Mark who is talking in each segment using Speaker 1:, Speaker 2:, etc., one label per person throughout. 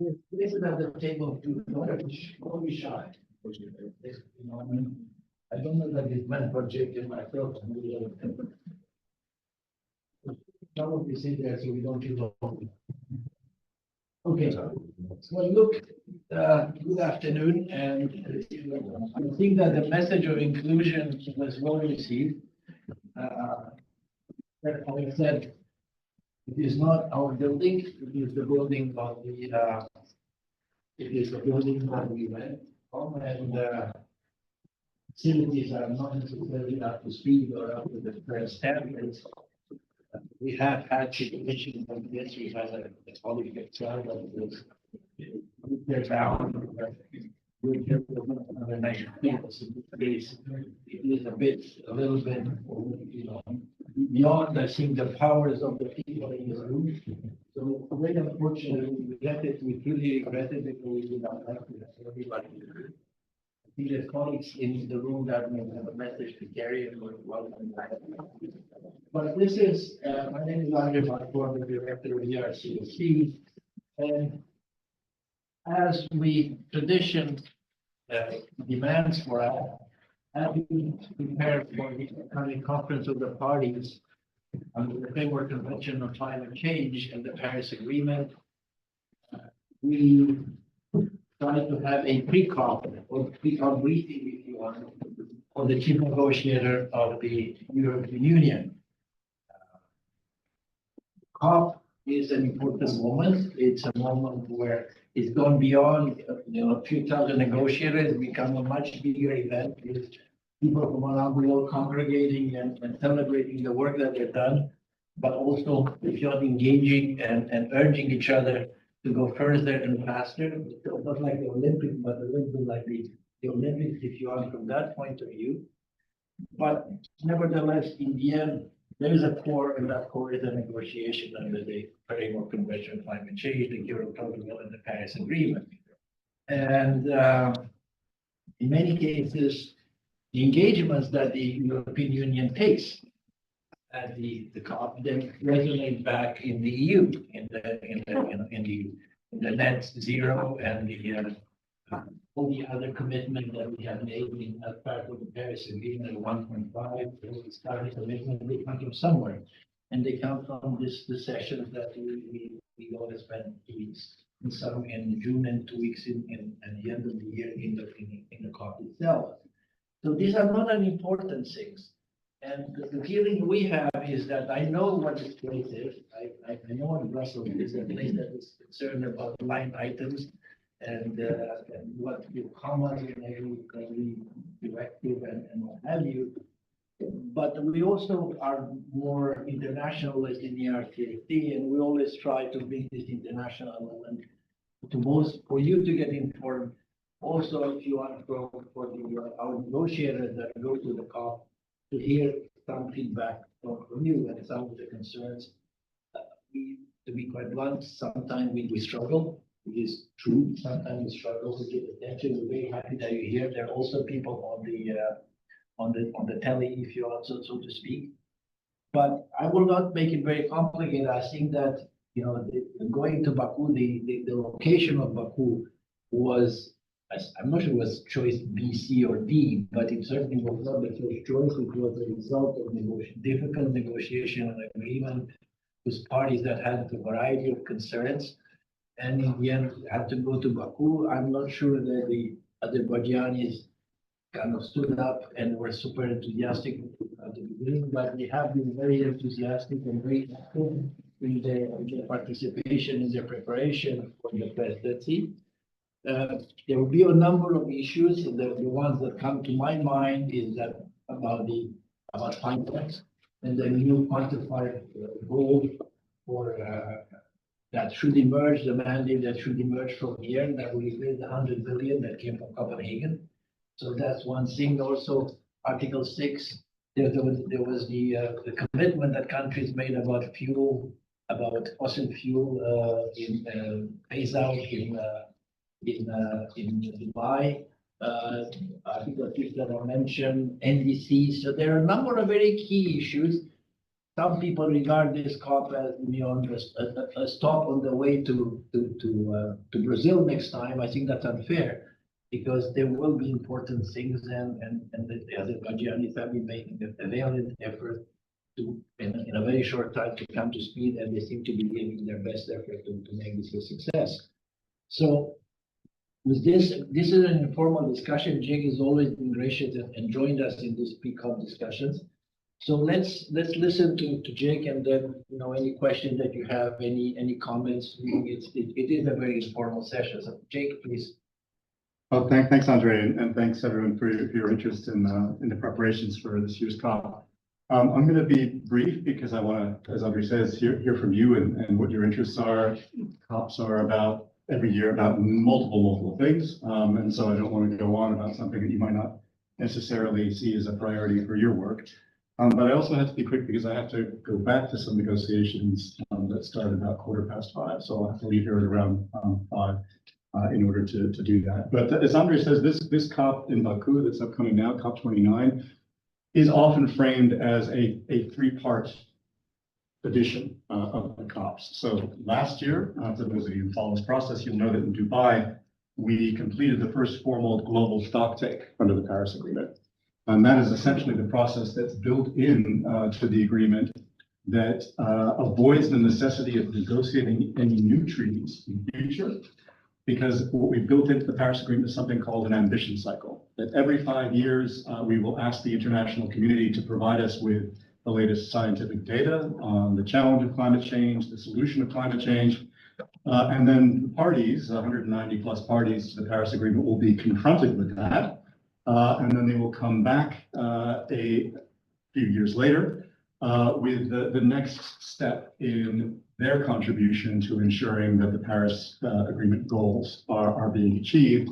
Speaker 1: This is at the table too. Don't be shy. You know, I don't know that it's meant for Jake and myself. Some of you sit there so we don't feel lonely. Okay, so look, good afternoon, and I think that the message of inclusion was well received. That having said, it is not our building, it is the building of the, it is the building that we went from, and facilities are not necessarily up to speed or up to the current standards. We have had situations like this. We had a colleague get tried of this. They're down. We're here for another night. It is a little bit, you know, beyond, I think, the powers of the people in the room. So very unfortunately, we regret it. We truly regret it because we did not have to have everybody. I think the colleagues in the room that may have a message to carry and we're welcome. But this is, my name is Marcu, I'm the director of ERCST, and as we tradition demands for us, as we prepare for the upcoming conference of the parties under the Framework Convention on Climate Change and the Paris Agreement, we try to have a pre-COP or pre-COP briefing, if you want, for the chief negotiator of the European Union. COP is an important moment. It's a moment where it's gone beyond, you know, a few thousand negotiators, become a much bigger event with people from around the world congregating and celebrating the work that they've done, but also if you're engaging and urging each other to go further and faster. So not like the Olympics, but a little bit like the Olympics, if you are from that point of view. But nevertheless, in the end, there is a core, and that core is a negotiation under the Framework Convention on Climate Change, the Kyoto Protocol, and the Paris Agreement. And in many cases, the engagements that the European Union takes at the COP then resonate back in the EU, in the net zero and the all the other commitments that we have made in as part of the Paris Agreement 1.5. It's starting commitment, they come from somewhere, and they come from the sessions that we all spend 2 weeks in some in June and 2 weeks at the end of the year in the COP itself. So these are not unimportant things. And the feeling we have is that I know what this place is. I know what Brussels is, a place that is concerned about line items and what you commas in every directive and what have you. But we also are more internationalist in the ERCST, and we always try to bring this international element to most for you to get informed. Also, if you want to go for our negotiators that go to the COP, to hear some feedback from you and some of the concerns. To be quite blunt, sometimes we struggle. It is true. Sometimes we struggle to get attention. We're very happy that you're here. There are also people on the telly, if you want, so to speak. But I will not make it very complicated. I think that, you know, going to Baku, the location of Baku was, I'm not sure it was choice B, C, or D, but it certainly was not the first choice. It was a result of difficult negotiation and agreement with parties that had a variety of concerns. And in the end, had to go to Baku. I'm not sure that the Azerbaijanis kind of stood up and were super enthusiastic at the beginning, but they have been very enthusiastic and very active in their participation in their preparation for the presidency. There will be a number of issues. The ones that come to my mind is that about finance and the new quantified goal for that should emerge, the mandate that should emerge from here, that will replace the 100 billion that came from Copenhagen. So that's one thing. Also, Article 6, there was the commitment that countries made about fuel, about fossil fuel in phase out in Dubai. Article 6 that I mentioned, NDCs. So there are a number of very key issues some people regard this COP as a stop on the way to Brazil next time. I think that's unfair because there will be important things and the Azerbaijanis have been making a valiant effort to in a very short time to come to speed, and they seem to be giving their best effort to make this a success. So with this is an informal discussion. Jake has always been gracious and joined us in these pre-COP discussions. So let's listen to Jake, and then any questions that you have, any comments. It is a very informal session. So Jake, please.
Speaker 2: Well, thanks, Andre, and thanks everyone for your interest in the preparations for this year's COP. I'm going to be brief because I want to, as Andre says, hear from you and what your interests are. COPs are about every year about multiple things, and so I don't want to go on about something that you might not necessarily see as a priority for your work. But I also have to be quick because I have to go back to some negotiations that started about 5:15, so I'll have to leave here at around 5 in order to do that. But as Andre says, this COP in Baku that's upcoming now, COP29, is often framed as a three-part edition of the COPs. So last year, for those of you who follow this process, you'll know that in Dubai, we completed the first formal global stocktake under the Paris Agreement. And that is essentially the process that's built in to the agreement that avoids the necessity of negotiating any new treaties in the future, because what we built into the Paris Agreement is something called an ambition cycle, that every 5 years, we will ask the international community to provide us with the latest scientific data on the challenge of climate change, the solution of climate change, and then the parties, 190 plus parties to the Paris Agreement, will be confronted with that, and then they will come back a few years later with the next step in their contribution to ensuring that the Paris Agreement goals are being achieved,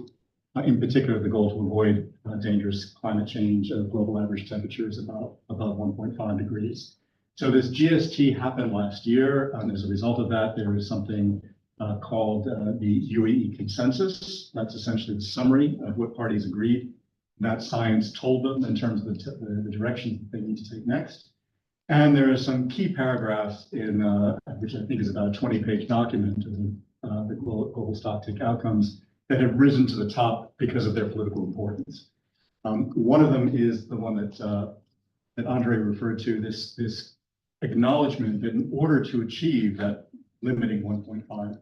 Speaker 2: in particular the goal to avoid dangerous climate change of global average temperatures above 1.5 degrees. So this GST happened last year, and as a result of that, there is something called the UAE consensus. That's essentially the summary of what parties agreed that science told them in terms of the direction that they need to take next. And there are some key paragraphs in which I think is about a 20-page document of the global stocktake outcomes that have risen to the top because of their political importance. One of them is the one that Andre referred to, this acknowledgement that in order to achieve that limiting 1.5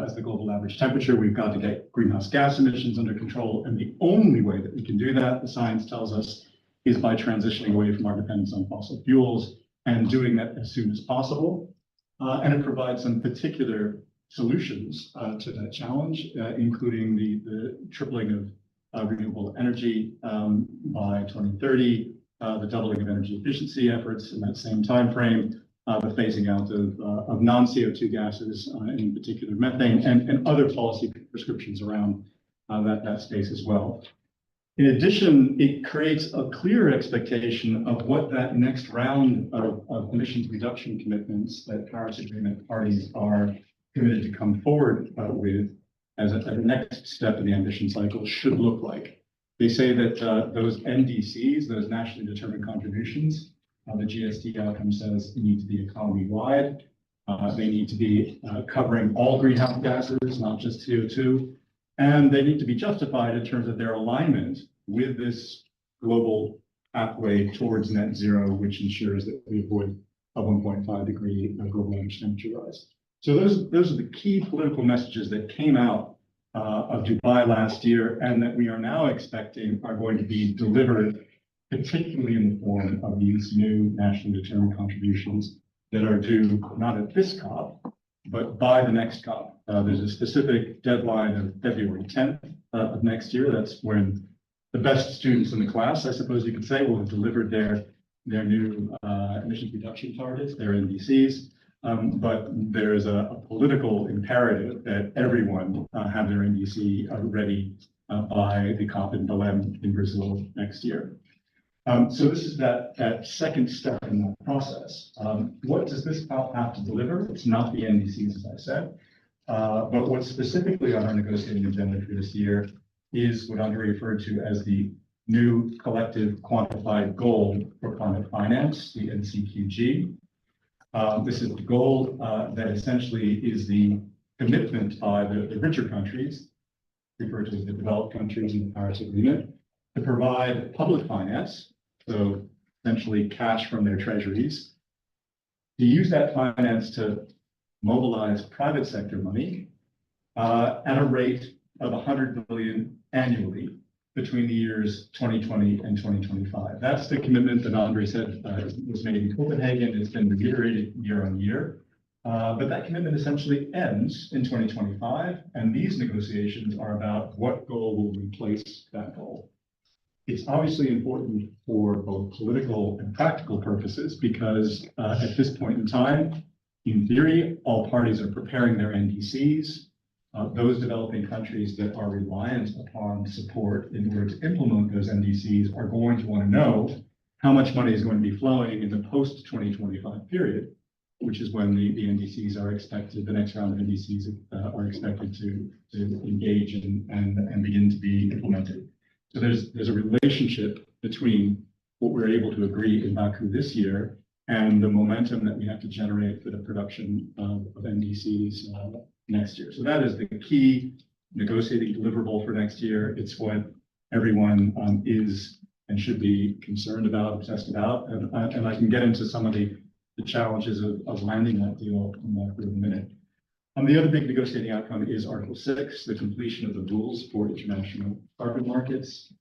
Speaker 2: as the global average temperature, we've got to get greenhouse gas emissions under control. And the only way that we can do that, the science tells us, is by transitioning away from our dependence on fossil fuels and doing that as soon as possible. And it provides some particular solutions to that challenge, including the tripling of renewable energy by 2030, the doubling of energy efficiency efforts in that same time frame, the phasing out of non-CO2 gases, in particular methane, and other policy prescriptions around that space as well. In addition, it creates a clear expectation of what that next round of emissions reduction commitments that Paris Agreement parties are committed to come forward with as a next step in the ambition cycle should look like. They say that those NDCs, those nationally determined contributions, the GST outcome says need to be economy-wide. They need to be covering all greenhouse gases, not just CO2. And they need to be justified in terms of their alignment with this global pathway towards net zero, which ensures that we avoid a 1.5 degree global average temperature rise. So those are the key political messages that came out of Dubai last year, and that we are now expecting are going to be delivered, particularly in the form of these new nationally determined contributions that are due not at this COP, but by the next COP. There's a specific deadline of February 10th of next year. That's when the best students in the class, I suppose you could say, will have delivered their new emissions reduction targets, their NDCs. But there is a political imperative that everyone have their NDC ready by the COP in Belém in Brazil next year. So this is that second step in that process. What does this COP have to deliver? It's not the NDCs, as I said, but what's specifically on our negotiating agenda for this year is what Andre referred to as the new collective quantified goal for climate finance, the NCQG. This is the goal that essentially is the commitment by the richer countries, referred to as the developed countries in the Paris Agreement, to provide public finance, so essentially cash from their treasuries, to use that finance to mobilize private sector money at a rate of 100 billion annually between the years 2020 and 2025. That's the commitment that Andre said was made in Copenhagen. It's been reiterated year on year. But that commitment essentially ends in 2025, and these negotiations are about what goal will replace that goal. It's obviously important for both political and practical purposes because at this point in time, in theory, all parties are preparing their NDCs. Those developing countries that are reliant upon support in order to implement those NDCs are going to want to know how much money is going to be flowing in the post-2025 period, which is when the NDCs are expected, the next round of NDCs are expected to engage and begin to be implemented. So there's a relationship between what we're able to agree in Baku this year and the momentum that we have to generate for the production of NDCs next year. So that is the key negotiating deliverable for next year. It's what everyone is and should be concerned about, obsessed about, and I can get into some of the challenges of landing that deal in a minute. The other big negotiating outcome is Article 6, the completion of the rules for international carbon markets.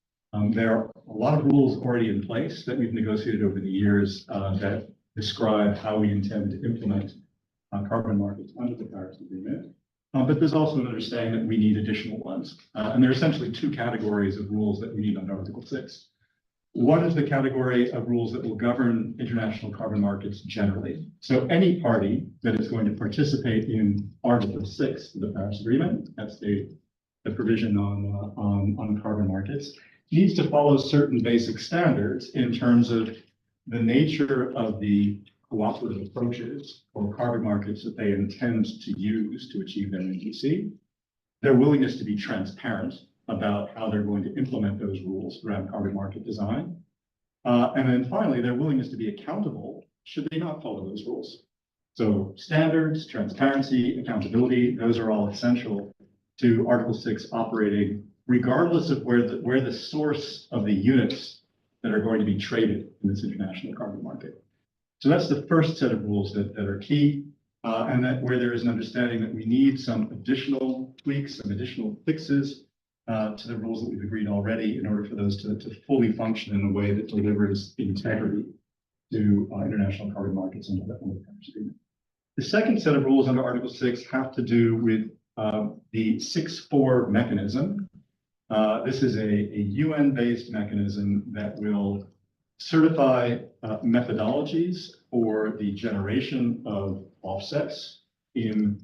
Speaker 2: There are a lot of rules already in place that we've negotiated over the years that describe how we intend to implement carbon markets under the Paris Agreement. But there's also an understanding that we need additional ones. And there are essentially two categories of rules that we need under Article 6. One is the category of rules that will govern international carbon markets generally. So any party that is going to participate in Article 6 of the Paris Agreement, that's the provision on carbon markets, needs to follow certain basic standards in terms of the nature of the cooperative approaches for carbon markets that they intend to use to achieve their NDC, their willingness to be transparent about how they're going to implement those rules around carbon market design. And then finally, their willingness to be accountable should they not follow those rules. So standards, transparency, accountability, those are all essential to Article 6 operating, regardless of where the source of the units that are going to be traded in this international carbon market. So that's the first set of rules that are key, and that where there is an understanding that we need some additional tweaks, some additional fixes to the rules that we've agreed already in order for those to fully function in a way that delivers integrity to international carbon markets under the Paris Agreement. The second set of rules under Article 6 have to do with the 6-4 mechanism. This is a UN-based mechanism that will certify methodologies for the generation of offsets in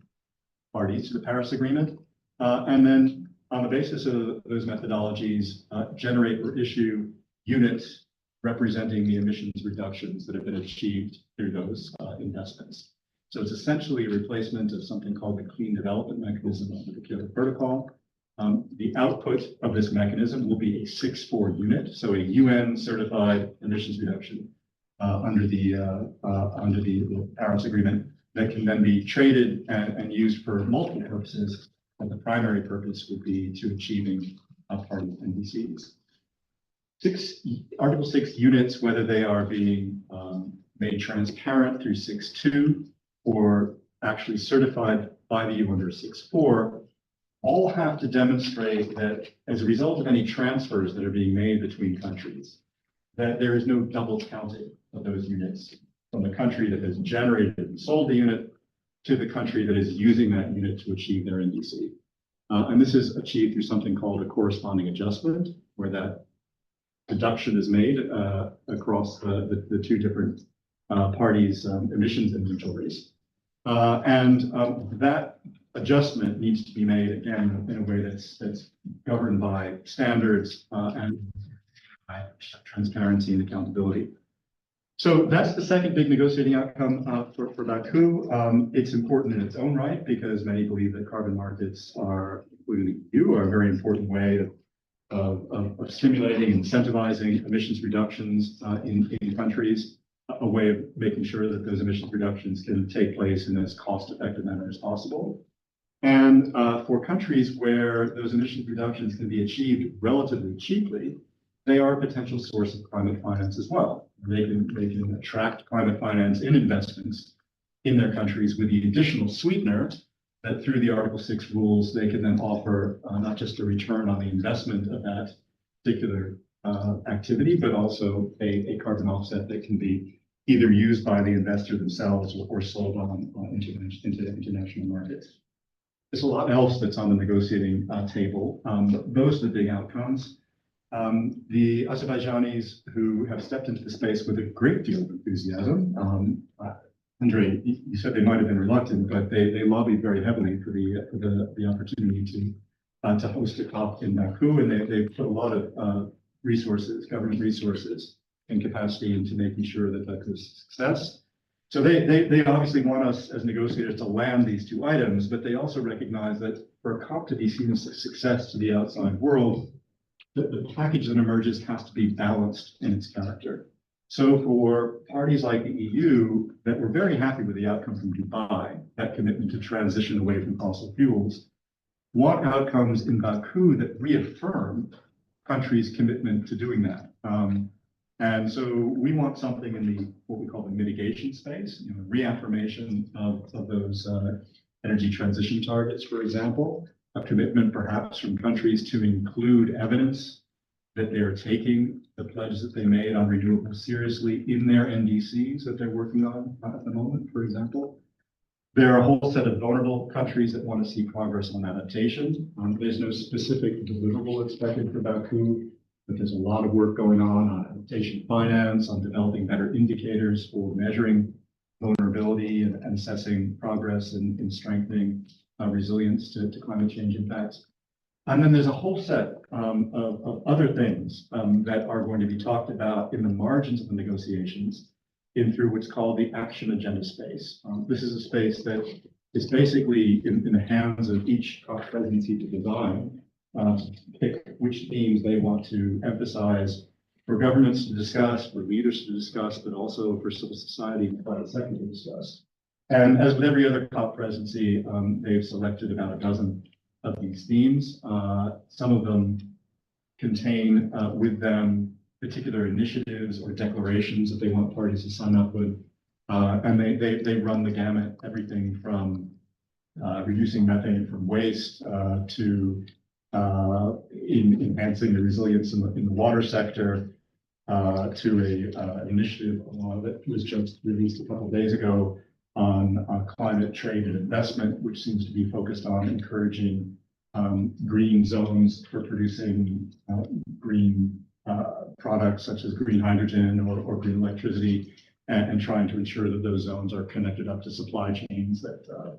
Speaker 2: parties to the Paris Agreement, and then on the basis of those methodologies, generate or issue units representing the emissions reductions that have been achieved through those investments. So it's essentially a replacement of something called the Clean Development Mechanism under the Kyoto Protocol. The output of this mechanism will be a 6-4 unit, so a UN certified emissions reduction under the Paris Agreement that can then be traded and used for multiple purposes. But the primary purpose would be to achieving party NDCs. Article 6 units, whether they are being made transparent through 6.2 or actually certified by the UN under 6.4, all have to demonstrate that as a result of any transfers that are being made between countries, that there is no double counting of those units from the country that has generated and sold the unit to the country that is using that unit to achieve their NDC. And this is achieved through something called a corresponding adjustment, where that deduction is made across the two different parties' emissions inventories. That adjustment needs to be made again in a way that's governed by standards and by transparency and accountability. So that's the second big negotiating outcome for Baku. It's important in its own right because many believe that carbon markets are, including the EU, are a very important way of stimulating and incentivizing emissions reductions in countries. a way of making sure that those emissions reductions can take place in as cost-effective manner as possible. And for countries where those emissions reductions can be achieved relatively cheaply, they are a potential source of climate finance as well. They can attract climate finance in investments in their countries with the additional sweetener that through the Article 6 rules, they can then offer not just a return on the investment of that particular activity, but also a carbon offset that can be either used by the investor themselves or sold into international markets. There's a lot else that's on the negotiating table, but those are the big outcomes. The Azerbaijanis who have stepped into the space with a great deal of enthusiasm, Andre, you said they might have been reluctant, but they lobbied very heavily for the opportunity to host a COP in Baku, and they put a lot of resources, government resources, and capacity into making sure that that's a success. So they obviously want us as negotiators to land these two items, but they also recognize that for a COP to be seen as a success to the outside world, the package that emerges has to be balanced in its character. So for parties like the EU that were very happy with the outcome from Dubai, that commitment to transition away from fossil fuels, want outcomes in Baku that reaffirm countries' commitment to doing that. And so we want something in the what we call the mitigation space, reaffirmation of those energy transition targets, for example, a commitment perhaps from countries to include evidence that they are taking the pledges that they made on renewables seriously in their NDCs that they're working on at the moment, for example. There are a whole set of vulnerable countries that want to see progress on adaptation. There's no specific deliverable expected for Baku, but there's a lot of work going on adaptation finance, on developing better indicators for measuring vulnerability and assessing progress in strengthening resilience to climate change impacts. And then there's a whole set of other things that are going to be talked about in the margins of the negotiations through what's called the action agenda space. This is a space that is basically in the hands of each COP presidency to design, pick which themes they want to emphasize for governments to discuss, for leaders to discuss, but also for civil society and private sector to discuss. And as with every other COP presidency, they've selected about a dozen of these themes. Some of them contain with them particular initiatives or declarations that they want parties to sign up with. And they run the gamut, everything from reducing methane from waste to enhancing the resilience in the water sector to an initiative that was just released a couple of days ago on climate trade and investment, which seems to be focused on encouraging green zones for producing green products such as green hydrogen or green electricity, and trying to ensure that those zones are connected up to supply chains that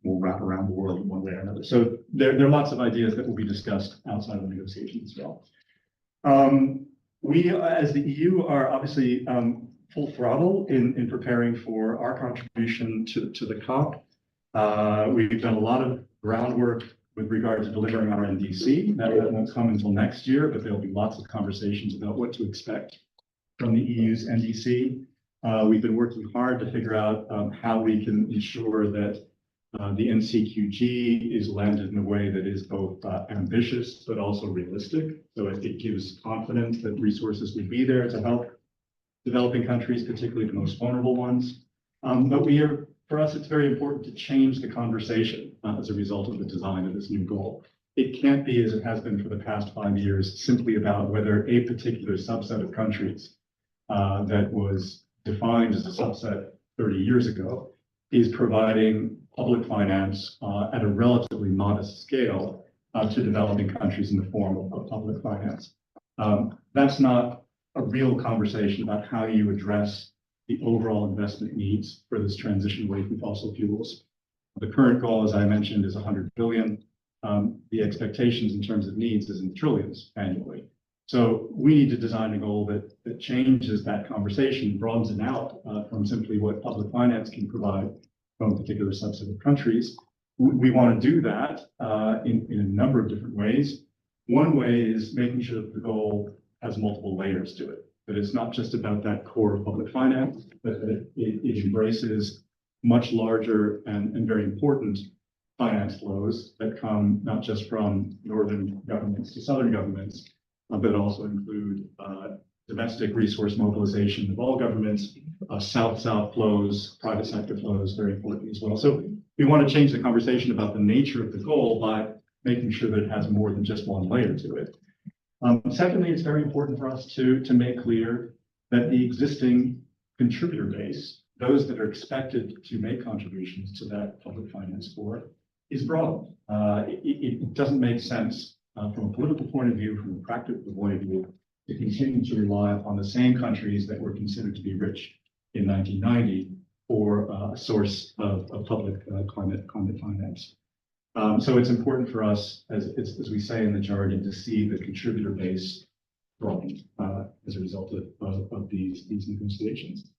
Speaker 2: will wrap around the world in one way or another. So there are lots of ideas that will be discussed outside of the negotiations as well. We, as the EU, are obviously full throttle in preparing for our contribution to the COP. We've done a lot of groundwork with regard to delivering our NDC. That won't come until next year, but there'll be lots of conversations about what to expect from the EU's NDC. We've been working hard to figure out how we can ensure that the NCQG is landed in a way that is both ambitious but also realistic. So it gives confidence that resources will be there to help developing countries, particularly the most vulnerable ones. But for us, it's very important to change the conversation as a result of the design of this new goal. It can't be, as it has been for the past 5 years, simply about whether a particular subset of countries that was defined as a subset 30 years ago is providing public finance at a relatively modest scale to developing countries in the form of public finance. That's not a real conversation about how you address the overall investment needs for this transition away from fossil fuels. The current goal, as I mentioned, is 100 billion. The expectations in terms of needs is in trillions annually. So we need to design a goal that changes that conversation, broadens it out from simply what public finance can provide from a particular subset of countries. We want to do that in a number of different ways. One way is making sure that the goal has multiple layers to it. that it's not just about that core of public finance, but that it embraces much larger and very important finance flows that come not just from northern governments to southern governments, but also include domestic resource mobilization of all governments, south-south flows, private sector flows, very important as well. So we want to change the conversation about the nature of the goal by making sure that it has more than just one layer to it. Secondly, it's very important for us to make clear that the existing contributor base, those that are expected to make contributions to that public finance core, is broad. It doesn't make sense from a political point of view, from a practical point of view, to continue to rely upon the same countries that were considered to be rich in 1990 for a source of public climate finance. So it's important for us, as we say in the jargon, to see the contributor base growing as a result of these negotiations.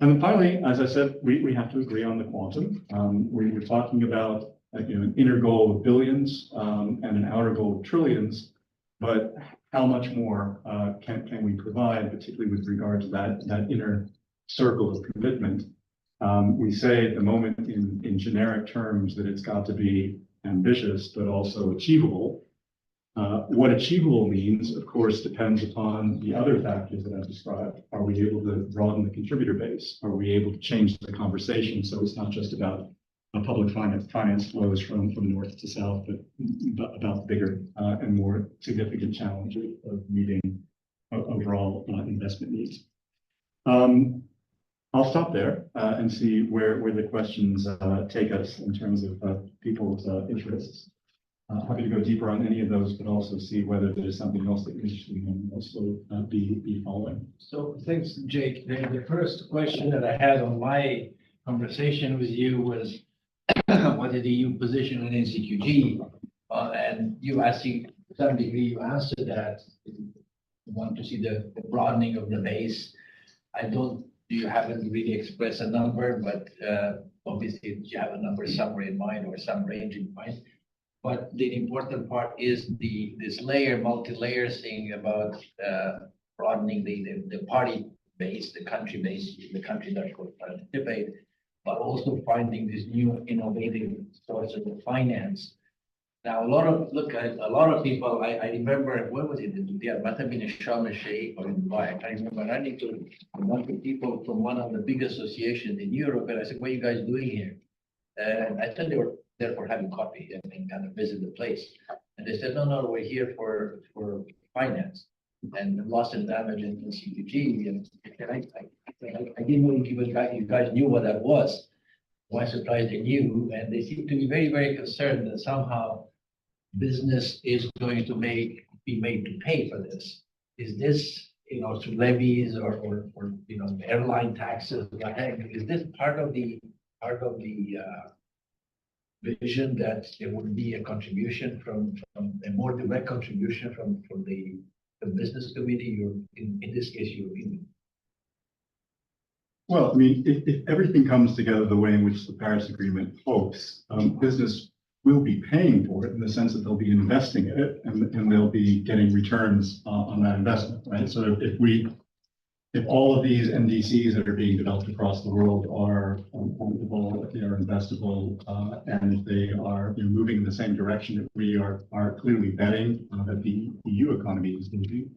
Speaker 2: And then finally, as I said, we have to agree on the quantum. We're talking about an inner goal of billions and an outer goal of trillions, but how much more can we provide, particularly with regard to that inner circle of commitment? We say at the moment in generic terms that it's got to be ambitious, but also achievable. What achievable means, of course, depends upon the other factors that I've described. Are we able to broaden the contributor base? Are we able to change the conversation so it's not just about public finance flows from north to south, but about bigger and more significant challenge of meeting overall investment needs? I'll stop there and see where the questions take us in terms of people's interests. Happy to go deeper on any of those, but also see whether there's something else that you're interested in and also be following.
Speaker 1: So thanks, Jake. The first question that I had on my conversation with you was, what is the EU position on NCQG? And you asking, to some degree, you answered that. You want to see the broadening of the base. You haven't really expressed a number, but obviously you have a number somewhere in mind or some range in mind. But the important part is this multi-layer thing about broadening the party base, the country base, the country that will participate, but also finding these new innovative sources of finance. Now, a lot of people, I remember, what was it? It must have been a Sharm el-Sheikh or in Dubai. I can't remember. Running to a bunch of people from one of the big associations in Europe, and I said, "What are you guys doing here?" And I said they were there for having coffee and kind of visit the place. And they said, "No, we're here for finance and loss and damage in NCQG." And I didn't know you guys knew what that was. Why surprised they knew? And they seem to be very, very concerned that somehow business is going to be made to pay for this. Is this, through levies or airline taxes? Is this part of the vision that there would be a contribution from a more direct contribution from the business community, or in this case, European?
Speaker 2: Well, I mean, if everything comes together the way in which the Paris Agreement hopes, business will be paying for it in the sense that they'll be investing in it and they'll be getting returns on that investment, right? So if all of these NDCs that are being developed across the world are fundable, if they are investable, and if they are moving in the same direction that we are clearly betting that the EU economy is moving,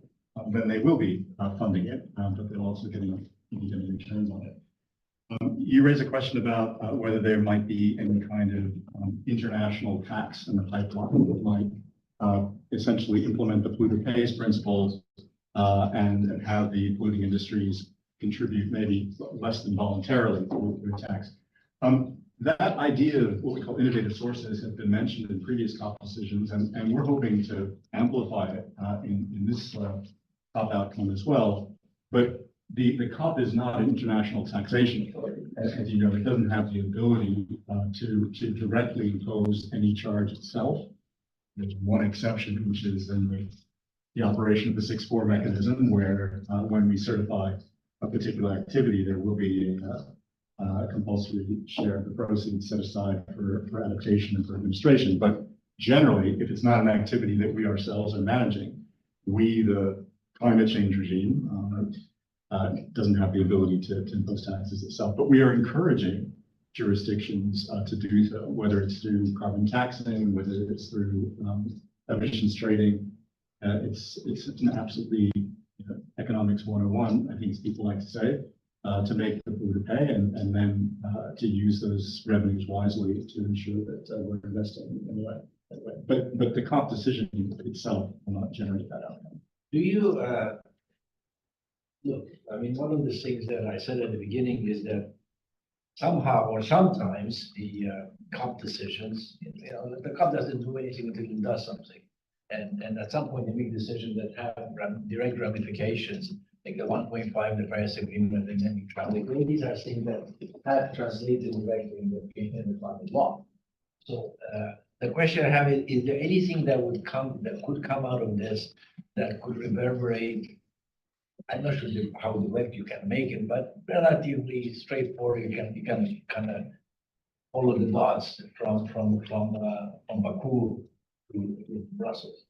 Speaker 2: then they will be funding it, but they'll also getting returns on it. You raise a question about whether there might be any kind of international tax in the pipeline that might essentially implement the polluter pays principles and have the polluting industries contribute maybe less than voluntarily to a tax. That idea of what we call innovative sources has been mentioned in previous COP decisions, and we're hoping to amplify it in this COP outcome as well. But the COP is not an international taxation authority. As you know, it doesn't have the ability to directly impose any charge itself. There's one exception, which is in the operation of the 6-4 mechanism, where when we certify a particular activity, there will be a compulsory share of the proceeds set aside for adaptation and for administration. But generally, if it's not an activity that we ourselves are managing, we, the climate change regime doesn't have the ability to impose taxes itself. But we are encouraging jurisdictions to do so, whether it's through carbon taxing, whether it's through emissions trading. It's an absolutely economics 101, I think, as people like to say, to make the polluter pay, and then to use those revenues wisely to ensure that we're investing in the right way. But the COP decision itself will not generate that outcome.
Speaker 1: Do you look? I mean, one of the things that I said at the beginning is that somehow or sometimes the COP decisions, the COP doesn't do anything until it does something. And at some point, they make decisions that have direct ramifications, like the 1.5, the Paris Agreement, and then travel. These are things that have translated directly in the climate law. So the question I have is there anything that could come out of this that could reverberate? I'm not sure how direct you can make it, but relatively straightforward. You can kind of follow the dots from Baku to Brussels.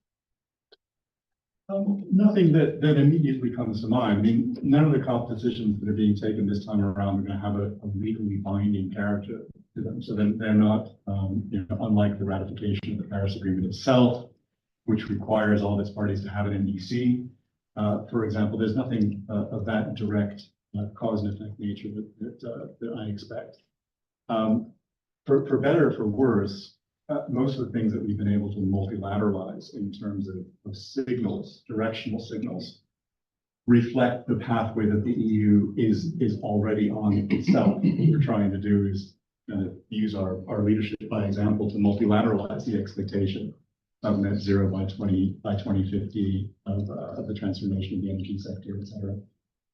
Speaker 2: Nothing that immediately comes to mind. I mean, none of the COP decisions that are being taken this time around are going to have a legally binding character to them. So then they're not, unlike the ratification of the Paris Agreement itself, which requires all of its parties to have an NDC. For example, there's nothing of that direct cause and effect nature that I expect. For better or for worse, most of the things that we've been able to multilateralize in terms of signals, directional signals, reflect the pathway that the EU is already on itself. What we're trying to do is use our leadership by example to multilateralize the expectation of net zero by 2050 of the transformation of the energy sector, et cetera.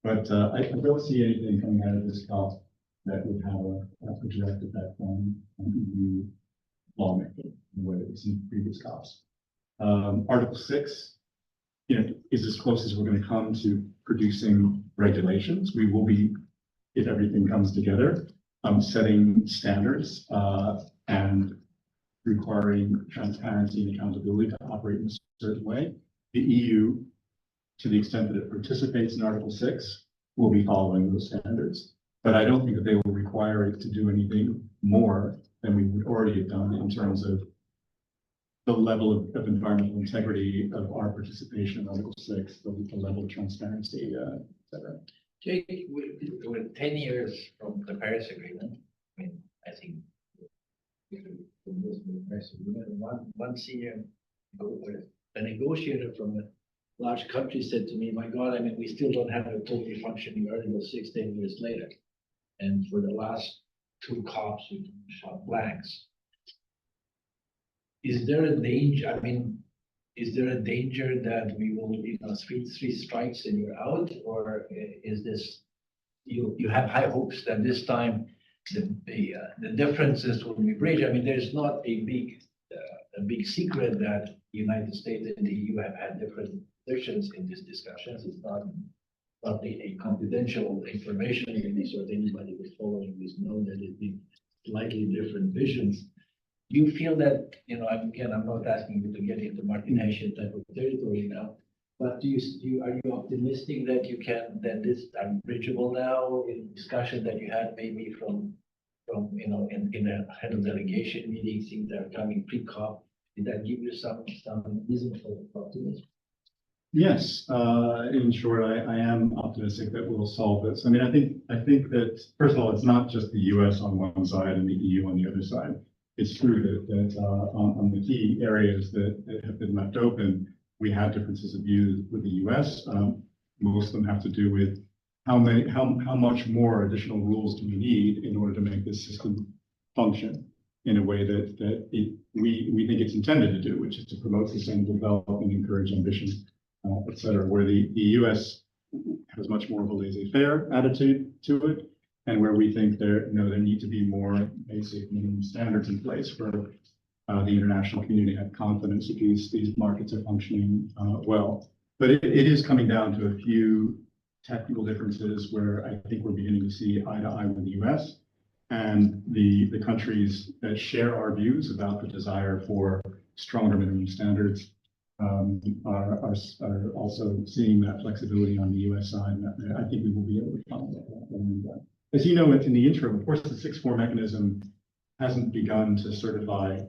Speaker 2: But I don't see anything coming out of this COP that would have a direct effect on EU lawmaking in the way that we've seen previous COPs. Article 6, is as close as we're going to come to producing regulations. We will be, if everything comes together, setting standards and requiring transparency and accountability to operate in a certain way. The EU, to the extent that it participates in Article 6, will be following those standards. But I don't think that they will require it to do anything more than we would already have done in terms of the level of environmental integrity of our participation in Article 6, the level of transparency, et cetera.
Speaker 1: Jake, we're 10 years from the Paris Agreement. I mean, I think one senior a negotiator from a large country said to me, "My God, I mean, we still don't have a totally functioning Article 6 10 years later. And for the last 2 COPs, we shot blanks." Is there a danger? I mean, is there a danger that we will, three strikes and you're out, or is this you have high hopes that this time the differences will be bridged? I mean, there's not a big secret that the United States and the EU have had different positions in these discussions. It's not a confidential information release, or anybody who's following this know that it's been slightly different visions. Do you feel that, again, I'm not asking you to get into Martination type of territory now, but are you optimistic that this are bridgeable now in discussion that you had maybe from in the head of delegation meetings, things that are coming pre-COP? Did that give you some reason for optimism?
Speaker 2: Yes, in short, I am optimistic that we'll solve this. I mean, I think that first of all, it's not just the US on one side and the EU on the other side. It's true that on the key areas that have been left open, we have differences of views with the US. Most of them have to do with how much more additional rules do we need in order to make this system function in a way that we think it's intended to do, which is to promote sustainable development, encourage ambition, et cetera, where the US has much more of a laissez-faire attitude to it, and where we think there need to be more basic minimum standards in place for the international community to have confidence that these markets are functioning well. But it is coming down to a few technical differences where I think we're beginning to see eye to eye with the US and the countries that share our views about the desire for stronger minimum standards are also seeing that flexibility on the US side. And I think we will be able to accommodate that. And, as you know, in the interim, of course, the 6.4 mechanism hasn't begun to certify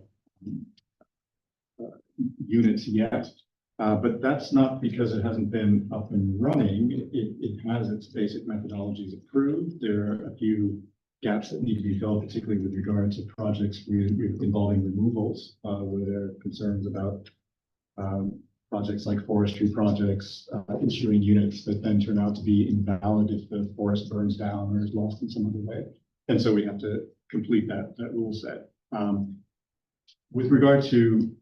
Speaker 2: units yet. But that's not because it hasn't been up and running. It has its basic methodologies approved. There are a few gaps that need to be filled, particularly with regard to projects involving removals, where there are concerns about projects like forestry projects, issuing units that then turn out to be invalid if the forest burns down or is lost in some other way. And so we have to complete that rule set. With regard to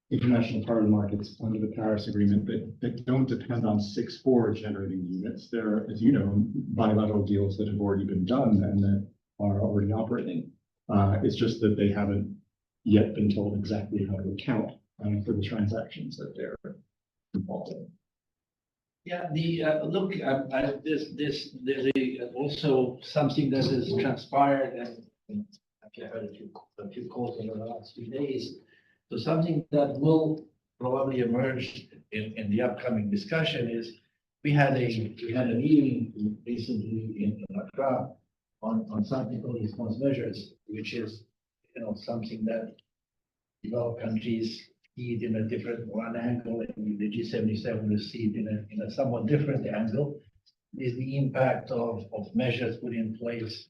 Speaker 2: international carbon markets under the Paris Agreement that don't depend on 6.4 generating units. There are, as you know, bilateral deals that have already been done and that are already operating. It's just that they haven't yet been told exactly how to account for the transactions that they're involved in.
Speaker 1: Yeah, look, there's also something that has transpired, and I've had a few calls in the last few days. So something that will probably emerge in the upcoming discussion is we had a meeting recently in Accra on something called response measures, which is something that developed countries see it in a different one angle, and the G77 will see it in a somewhat different angle. Is the impact of measures put in place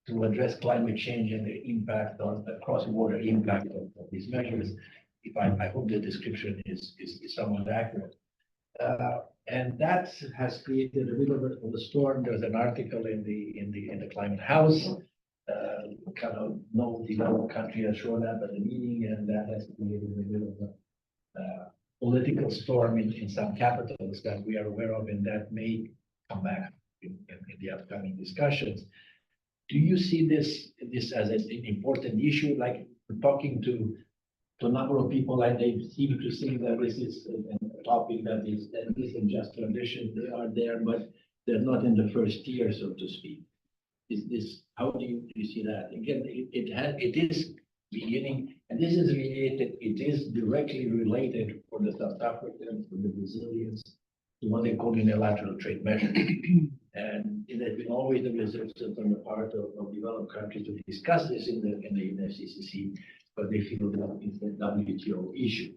Speaker 1: to address climate change and the impact on the cross-border impact of these measures. If I hope the description is somewhat accurate. And that has created a little bit of a storm. There's an article in the Climate House. Kind of no developed country has shown up at the meeting, and that has created a bit of a political storm in some capitals that we are aware of, and that may come back in the upcoming discussions. Do you see this as an important issue? Like talking to a number of people, and they seem to think that this is a topic that isn't just tradition. They are there, but they're not in the first tier, so to speak. How do you see that? Again, it is beginning, and this is related. It is directly related for the South Africans, for the Brazilians, to what they call unilateral trade measures. And it has been always a resistance on the part of developed countries to discuss this in the FCCC, but they feel that it's a WTO issue.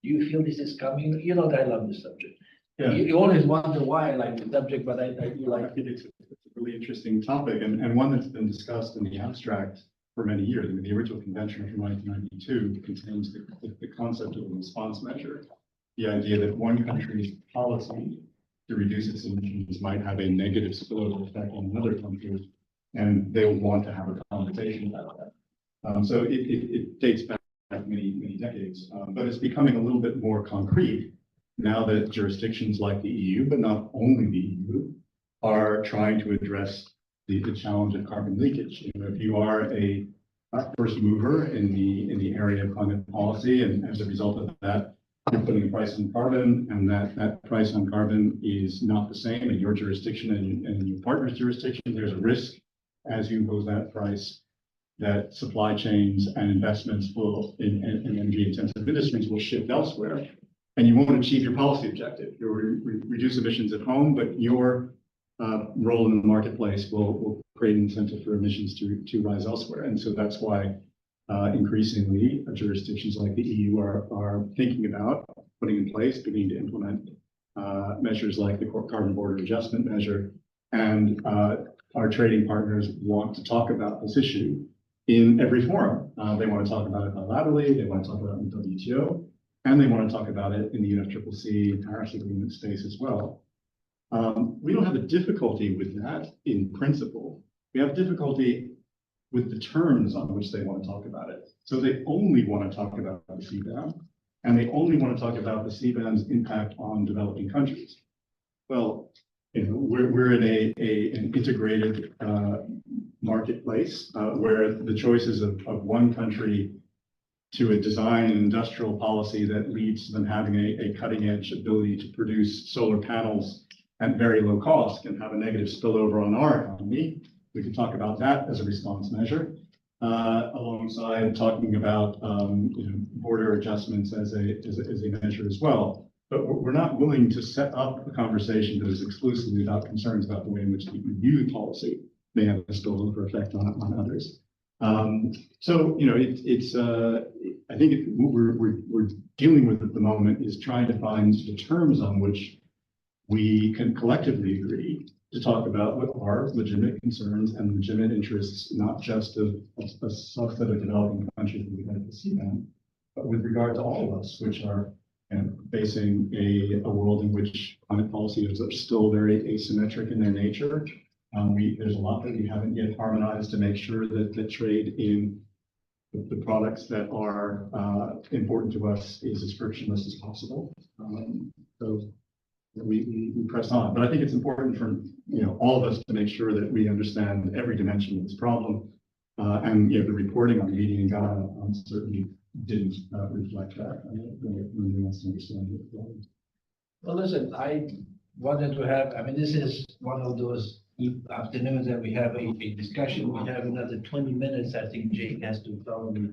Speaker 1: Do you feel this is coming? You know that I love this subject. Yeah. You always wonder why I like the subject, but I do like it.
Speaker 2: It's a really interesting topic, and one that's been discussed in the abstract for many years. I mean, the original convention from 1992 contains the concept of a response measure, the idea that one country's policy to reduce its emissions might have a negative spillover effect on another country, and they will want to have a conversation about that. So it dates back many decades, but it's becoming a little bit more concrete now that jurisdictions like the EU, but not only the EU, are trying to address the challenge of carbon leakage. If you are a first mover in the area of climate policy, and as a result of that, you're putting a price on carbon, and that price on carbon is not the same in your jurisdiction and in your partner's jurisdiction, there's a risk as you impose that price that supply chains and investments in energy-intensive industries will shift elsewhere, and you won't achieve your policy objective. You'll reduce emissions at home, but your role in the marketplace will create an incentive for emissions to rise elsewhere. And so that's why increasingly jurisdictions like the EU are thinking about putting in place, beginning to implement measures like the carbon border adjustment measure. And our trading partners want to talk about this issue in every forum. They want to talk about it bilaterally, they want to talk about it in the WTO, and they want to talk about it in the UNFCCC Paris Agreement space as well. We don't have a difficulty with that in principle. We have difficulty with the terms on which they want to talk about it. So they only want to talk about the CBAM, and they only want to talk about the CBAM's impact on developing countries. Well, we're in an integrated marketplace where the choices of one country to design an industrial policy that leads to them having a cutting edge ability to produce solar panels at very low cost can have a negative spillover on our economy. We can talk about that as a response measure. alongside talking about border adjustments as a measure as well. But we're not willing to set up a conversation that is exclusively about concerns about the way in which the EU policy may have a spillover effect on others. So it's I think what we're dealing with at the moment is trying to find the terms on which we can collectively agree to talk about what are legitimate concerns and legitimate interests, not just of a subset of developing countries that we have to see them, but with regard to all of us, which are facing a world in which climate policies are still very asymmetric in their nature. There's a lot that we haven't yet harmonized to make sure that the trade in the products that are important to us is as frictionless as possible. So we press on, but I think it's important for all of us to make sure that we understand every dimension of this problem, and the reporting on the meeting in Ghana certainly didn't reflect that. When wants to understand it.
Speaker 1: Well, listen, I wanted to have. I mean, this is one of those afternoons that we have a discussion. We have another 20 minutes. I think Jake has to probably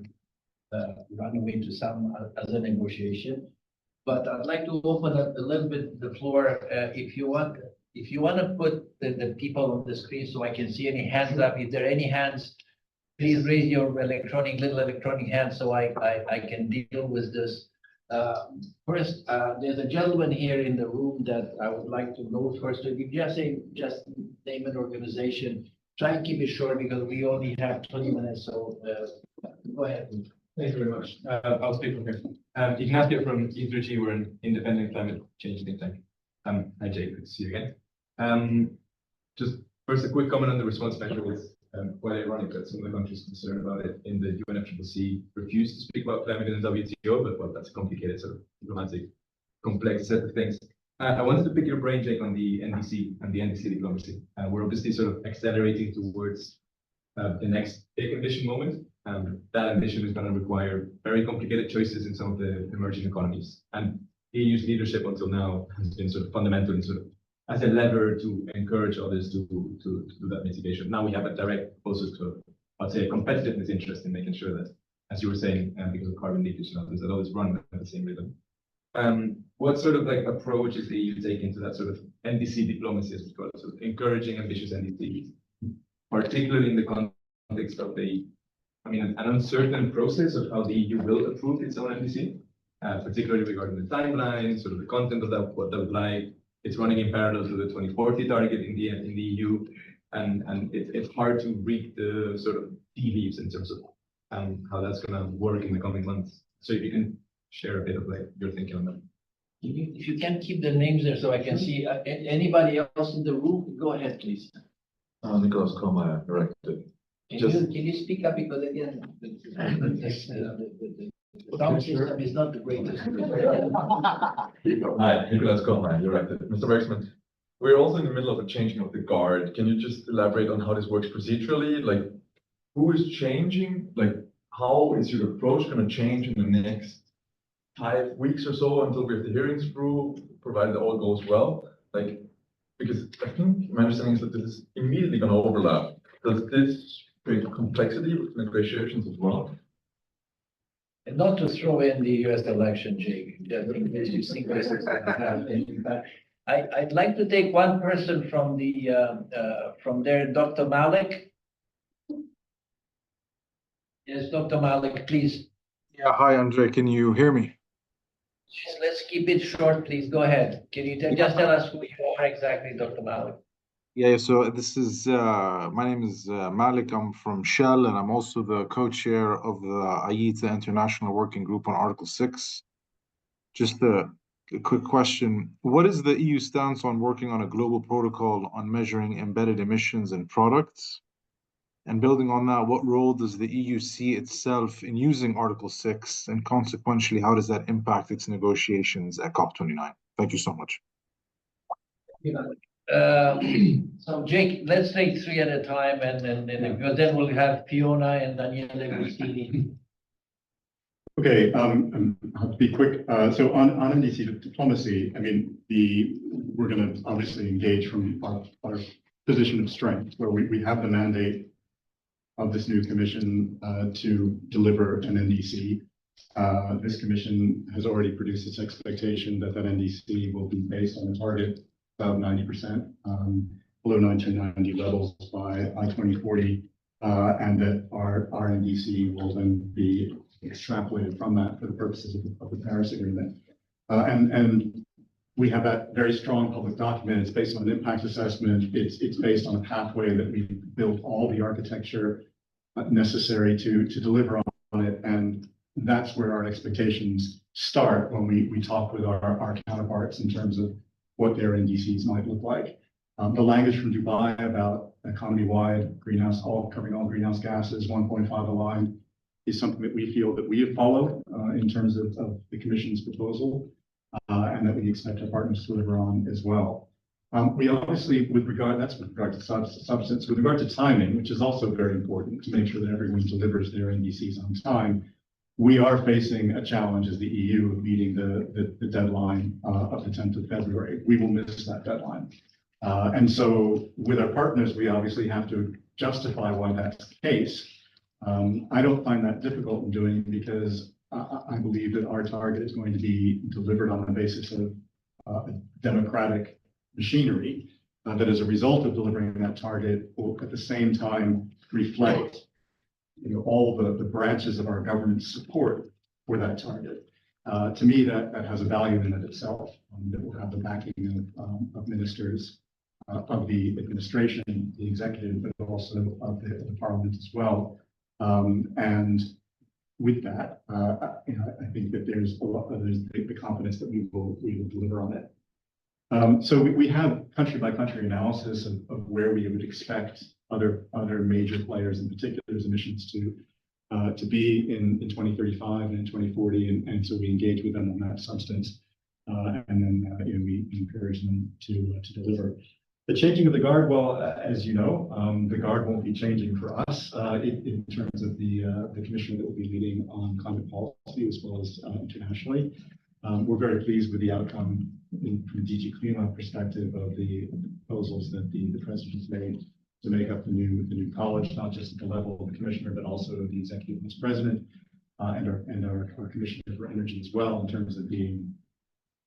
Speaker 1: run away to some other negotiation. But I'd like to open up a little bit the floor. If you want to put the people on the screen so I can see any hands up. If there are any hands, please raise your little electronic hand so I can deal with this. First, there's a gentleman here in the room that I would like to know first. If you just name an organization, try and keep it short because we only have 20 minutes. So go ahead.
Speaker 3: Thank you very much. I'll speak from here. Ignacio from E3G, we're an independent climate change think tank. Hi, Jake, good to see you again. Just first, a quick comment on the response measure is quite ironic that some of the countries concerned about it in the UNFCCC refused to speak about climate in the WTO, but well, that's a complicated sort of diplomatic, complex set of things. I wanted to pick your brain, Jake, on the NDC and the NDC diplomacy. We're obviously sort of accelerating towards the next big ambition moment. That ambition is going to require very complicated choices in some of the emerging economies. And EU's leadership until now has been sort of fundamental in sort of as a lever to encourage others to do that mitigation. Now we have a direct proposal to, I'd say, a competitiveness interest in making sure that, as you were saying, because of carbon leakage and others, that others run at the same rhythm. What sort of approach is the EU taking to that sort of NDC diplomacy, as we call it, sort of encouraging ambitious NDCs, particularly in the context of an uncertain process of how the EU will approve its own NDC, particularly regarding the timeline, sort of the content of that, what that would like. It's running in parallel to the 2040 target in the EU, and it's hard to read the sort of tea leaves in terms of how that's going to work in the coming months. So if you can share a bit of your thinking on that.
Speaker 1: If you can keep the names there so I can see anybody else in the room, go ahead, please.
Speaker 4: Nicholas Colmeyer, Director.
Speaker 1: Can you speak up because again, the sound system is not the greatest.
Speaker 4: Hi, Nicholas Colmeyer, Director. Mr. Werksman, we're also in the middle of a changing of the guard. Can you just elaborate on how this works procedurally? Like, who is changing? Like, how is your approach going to change in the next 5 weeks or so until we have the hearings through, provided all goes well? Like, because I think my understanding is that this is immediately going to overlap. Does this create complexity with negotiations as well?
Speaker 1: And not to throw in the US election, Jake, I'd like to take one person from there, Dr. Malik. Yes, Dr. Malik, please.
Speaker 5: Yeah, hi, Andre. Can you hear me?
Speaker 1: Let's keep it short, please. Go ahead. Can you just tell us who you are exactly, Dr. Malik?
Speaker 5: Yeah, so this is, my name is Malik. I'm from Shell, and I'm also the co-chair of the IETA International Working Group on Article 6. Just a quick question. What is the EU stance on working on a global protocol on measuring embedded emissions in products? And building on that, what role does the EU see itself in using Article 6? And consequently, how does that impact its negotiations at COP29? Thank you so much.
Speaker 1: So Jake, let's take three at a time, and then we'll have Fiona and Daniele Agostini.
Speaker 2: Okay, I have to be quick. So on NDC diplomacy, I mean, we're going to obviously engage from our position of strength, where we have the mandate of this new commission to deliver an NDC. This commission has already produced its expectation that NDC will be based on a target about 90%, below 1990 levels by 2040, and that our NDC will then be extrapolated from that for the purposes of the Paris Agreement. And we have that very strong public document. It's based on an impact assessment. It's based on a pathway that we've built all the architecture necessary to deliver on it. And that's where our expectations start when we talk with our counterparts in terms of what their NDCs might look like. The language from Dubai about economy-wide greenhouse, covering all greenhouse gases, 1.5 aligned, is something that we feel that we have followed in terms of the Commission's proposal, and that we expect our partners to deliver on as well. We obviously, that's with regard to substance. With regard to timing, which is also very important to make sure that everyone delivers their NDCs on time, we are facing a challenge as the EU of meeting the deadline of the 10th of February. We will miss that deadline. And so with our partners, we obviously have to justify why that's the case. I don't find that difficult in doing because I believe that our target is going to be delivered on the basis of a democratic machinery that as a result of delivering that target will at the same time reflect all the branches of our government's support for that target. To me, that has a value in and of itself, that will have the backing of ministers of the administration, the executive, but also of the parliament as well. And with that, I think that there's the confidence that we will deliver on it. So we have country by country analysis of where we would expect other major players, in particular emissions, to be in 2035 and in 2040, and so we engage with them on that substance, and then we encourage them to deliver. The changing of the guard, well, as you know, the guard won't be changing for us in terms of the commissioner that will be leading on climate policy as well as internationally. We're very pleased with the outcome from DG CLIMA perspective of the proposals that the president has made to make up the new college, not just at the level of the commissioner, but also the executive vice president and our commissioner for energy as well, in terms of being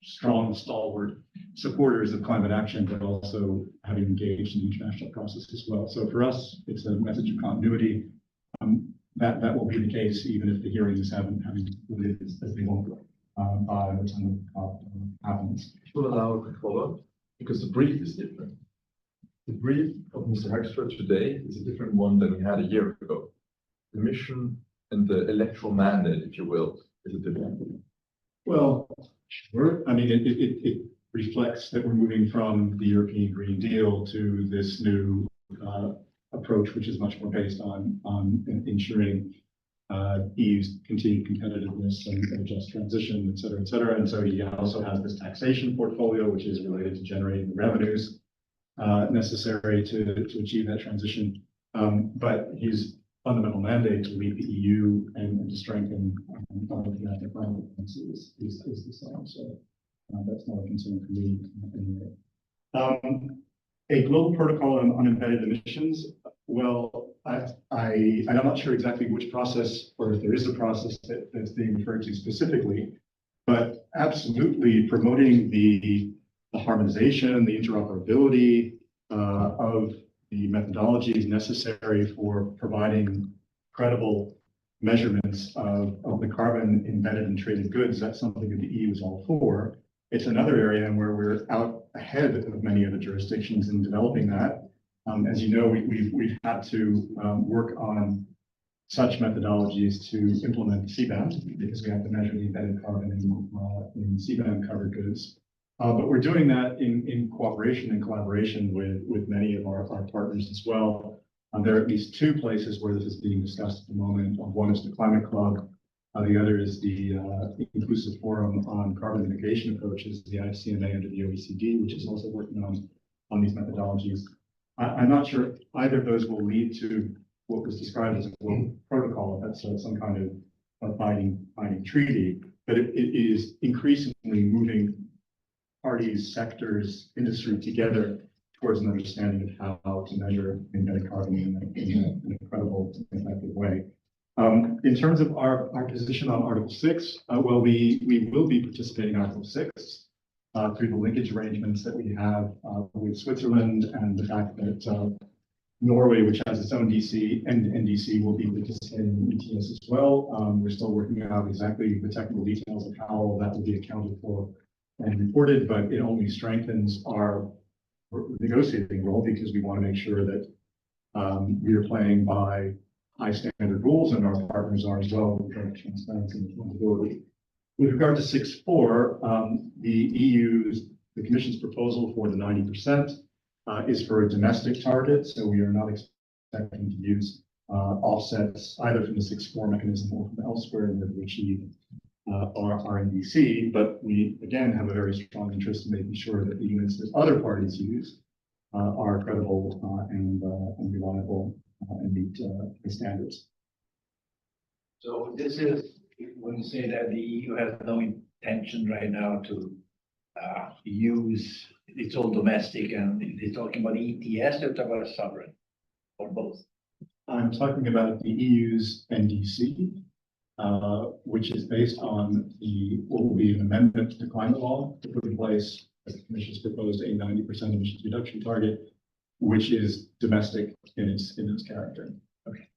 Speaker 2: strong, stalwart supporters of climate action, but also having engaged in the international process as well. So for us, it's a message of continuity. That will be the case even if the hearings haven't concluded as they won't by the time the COP happens.
Speaker 4: Will allow a quick follow-up because the brief is different. The brief of Mr. Hagström today is a different one than we had a year ago. The mission and the electoral mandate, if you will, is a different one.
Speaker 2: Well, sure. I mean, it reflects that we're moving from the European Green Deal to this new approach, which is much more based on ensuring EU's continued competitiveness and just transition, et cetera, et cetera. And so he also has this taxation portfolio, which is related to generating the revenues necessary to achieve that transition. But his fundamental mandate to lead the EU and to strengthen the climate is the same. So that's not a concern for me anyway. A global protocol on embedded emissions. Well, I'm not sure exactly which process, or if there is a process that's being referred to specifically, but absolutely promoting the harmonization, the interoperability of the methodologies necessary for providing credible measurements of the carbon embedded in traded goods. That's something that the EU is all for. It's another area where we're out ahead of many other jurisdictions in developing that. As you know, we've had to work on such methodologies to implement CBAM because we have to measure the embedded carbon in CBAM covered goods. But we're doing that in cooperation and collaboration with many of our partners as well. There are at least two places where this is being discussed at the moment. One is the Climate Club. The other is the Inclusive Forum on Carbon Mitigation Approaches, the IFCMA under the OECD, which is also working on these methodologies. I'm not sure either of those will lead to what was described as a global protocol. That's some kind of binding treaty, but it is increasingly moving parties, sectors, industry together towards an understanding of how to measure embedded carbon in a credible and effective way. In terms of our position on Article 6, well, we will be participating in Article 6 through the linkage arrangements that we have with Switzerland, and the fact that Norway, which has its own DC and NDC, will be participating in ETS as well. We're still working out exactly the technical details of how all that will be accounted for and reported, but it only strengthens our negotiating role, because we want to make sure that we are playing by high standard rules, and our partners are as well, with regard to transparency and accountability. With regard to 6.4, the Commission's proposal for the 90% is for a domestic target, so we are not expecting to use offsets either from the 6.4 mechanism or from elsewhere in order to achieve our NDC, but we again have a very strong interest in making sure that the units that other parties use are credible and reliable and meet the standards.
Speaker 1: So this is, when you say that the EU has no intention right now to use, it's all domestic, and they're talking about ETS, or talking about a sovereign, or both?
Speaker 2: I'm talking about the EU's NDC, which is based on what will be an amendment to the climate law to put in place, as the Commission's proposed, a 90% emissions reduction target, which is domestic in its character.
Speaker 1: Okay.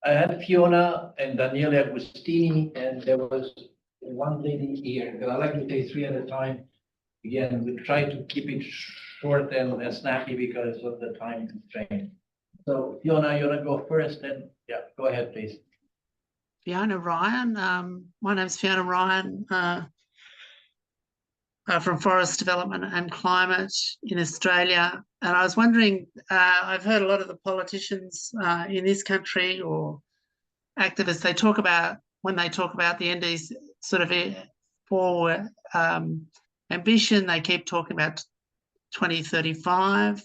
Speaker 1: I had Fiona and Daniele Agostini, and there was one lady here, but I like to take three at a time. Again, we try to keep it short and snappy because of the time constraint. So Fiona, you want to go first? And yeah, go ahead, please.
Speaker 6: Fiona Ryan. My name's Fiona Ryan from Forest Development and Climate in Australia. And I was wondering, I've heard a lot of the politicians in this country or activists, they talk about, when they talk about the NDs sort of for ambition, they keep talking about 2035.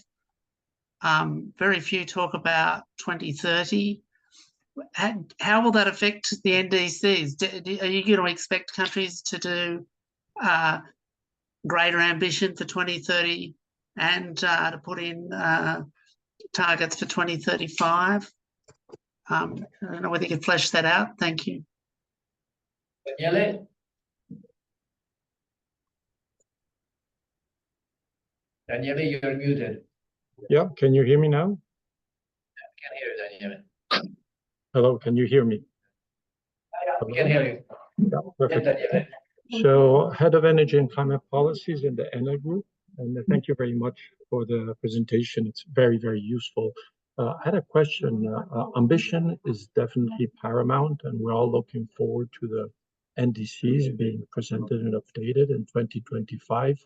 Speaker 6: Very few talk about 2030. How will that affect the NDCs? Are you going to expect countries to do greater ambition for 2030 and to put in targets for 2035? I don't know whether you can flesh that out. Thank you.
Speaker 1: Daniele? Daniele, you're muted.
Speaker 7: Yeah, can you hear me now?
Speaker 1: I can hear you, Daniele.
Speaker 7: Hello, can you hear me?
Speaker 1: We can hear you.
Speaker 7: Yeah, perfect.
Speaker 1: Daniele.
Speaker 7: So, Head of Energy and Climate Policies in the ENA Group, and thank you very much for the presentation. It's very, very useful. I had a question. Ambition is definitely paramount, and we're all looking forward to the NDCs being presented and updated in 2025.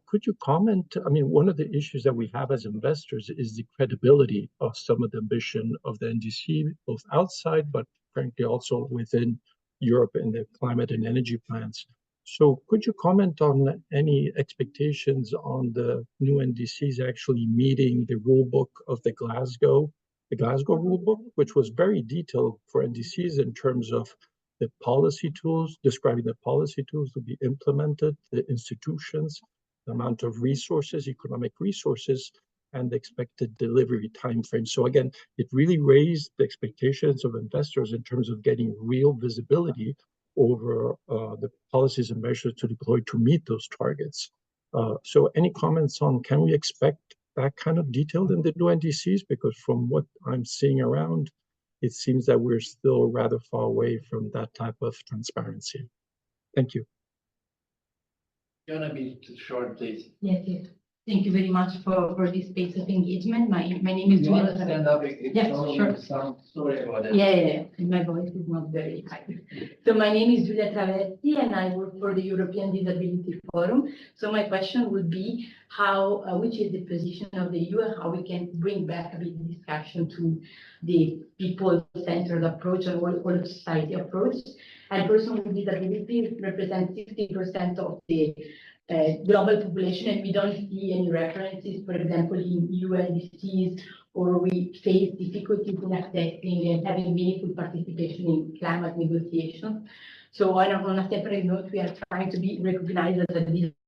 Speaker 7: Could you comment? I mean, one of the issues that we have as investors is the credibility of some of the ambition of the NDC, both outside, but frankly also within Europe in the climate and energy plans. So could you comment on any expectations on the new NDCs actually meeting the rule book of the Glasgow rule book, which was very detailed for NDCs in terms of the policy tools, describing the policy tools to be implemented, the institutions, the amount of resources, economic resources, and the expected delivery timeframe. So again, it really raised the expectations of investors in terms of getting real visibility over the policies and measures to deploy to meet those targets. So any comments on, can we expect that kind of detail in the new NDCs? Because from what I'm seeing around, it seems that we're still rather far away from that type of transparency. Thank you.
Speaker 1: You want to be too short, please?
Speaker 8: Yes, yes. Thank you very much for this space of engagement. My name is
Speaker 1: You want to stand up?
Speaker 8: Yes, sure.
Speaker 1: Sorry about it.
Speaker 8: Yeah. My voice is not very high. So my name is Giulia Travetti, and I work for the European Disability Forum. So my question would be which is the position of the EU, and how we can bring back a bit of discussion to the people-centered approach and all of society approach. And persons with disabilities represent 60% of the global population, and we don't see any references, for example, in EU NDCs, or we face difficulties in accessing and having meaningful participation in climate negotiations. So on a separate note, we are trying to be recognized as a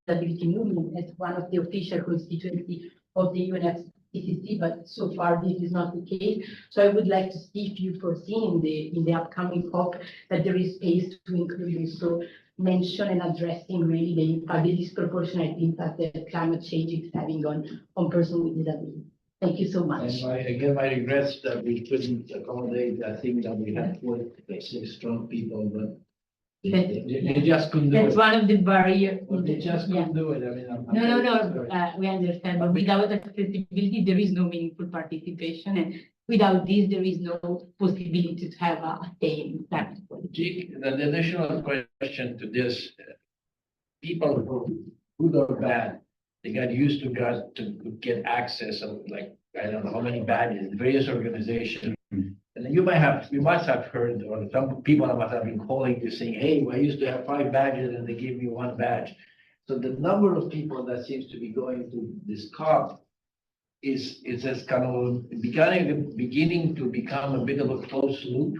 Speaker 8: Disability Movement as one of the official constituency of the UNFCCC, but so far this is not the case. So I would like to see if you foresee in the upcoming COP that there is space to include also mention and addressing really the impact, the disproportionate impact that climate change is having on persons with disability. Thank you so much.
Speaker 1: And my regrets that we couldn't accommodate, I think that we had 6 strong people, but they just couldn't do it.
Speaker 8: That's one of the barriers.
Speaker 1: They just
Speaker 8: Yeah.
Speaker 1: couldn't do it. I mean,
Speaker 8: No, we understand, but without accessibility, there is no meaningful participation, and without this, there is no possibility to have a say in climate policy.
Speaker 1: The additional question to this, people who, good or bad, they got used to get access of, like, I don't know how many badges, various organizations. And then you must have heard, or some people must have been calling you saying, hey, I used to have 5 badges and they gave me 1 badge. So the number of people that seems to be going to this COP is just kind of beginning to become a bit of a closed loop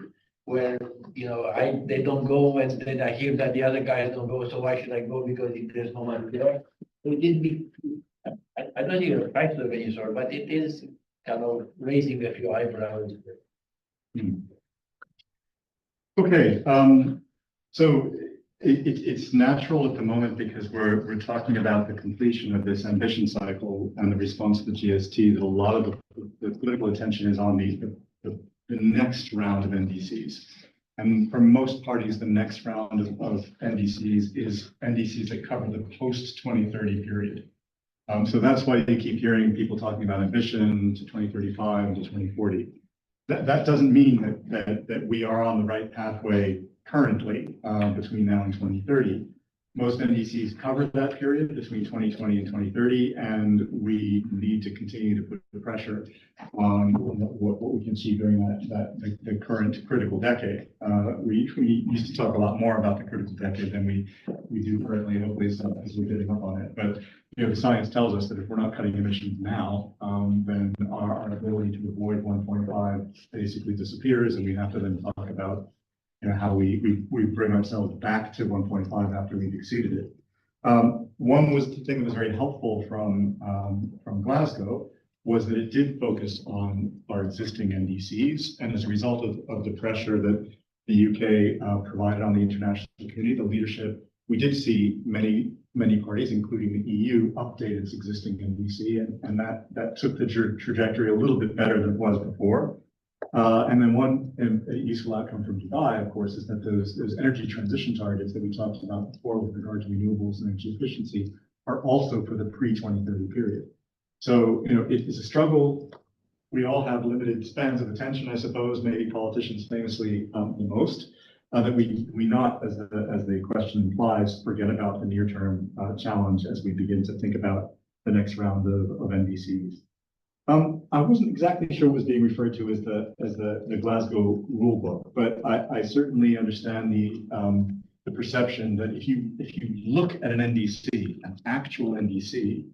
Speaker 1: where, you know, they don't go, and then I hear that the other guys don't go, so why should I go because there's no one there? It did be, I don't think it's a crisis of any sort, but it is kind of raising a few eyebrows.
Speaker 2: Okay, so it's natural at the moment because we're talking about the completion of this ambition cycle and the response to the GST, that a lot of the political attention is on the next round of NDCs. And for most parties, the next round of NDCs is NDCs that cover the post-2030 period. So that's why you keep hearing people talking about ambition to 2035 to 2040. That doesn't mean that we are on the right pathway currently between now and 2030. Most NDCs cover that period between 2020 and 2030, and we need to continue to put the pressure on what we can achieve during the current critical decade. We used to talk a lot more about the critical decade than we do currently, hopefully as we're getting up on it. But you know, the science tells us that if we're not cutting emissions now, then our ability to avoid 1.5 basically disappears, and we have to then talk about, you know, how we bring ourselves back to 1.5 after we've exceeded it. One thing that was very helpful from Glasgow was that it did focus on our existing NDCs, and as a result of the pressure that the UK provided on the international community, the leadership, we did see many parties, including the EU, update its existing NDC, and that took the trajectory a little bit better than it was before. And then one useful outcome from Dubai, of course, is that those energy transition targets that we talked about before with regard to renewables and energy efficiency are also for the pre-2030 period. So, you know, it is a struggle. We all have limited spans of attention, I suppose, maybe politicians famously the most, that we not, as the question implies, forget about the near-term challenge as we begin to think about the next round of NDCs. I wasn't exactly sure what was being referred to as the Glasgow rulebook, but I certainly understand the perception that if you look at an NDC, an actual NDC,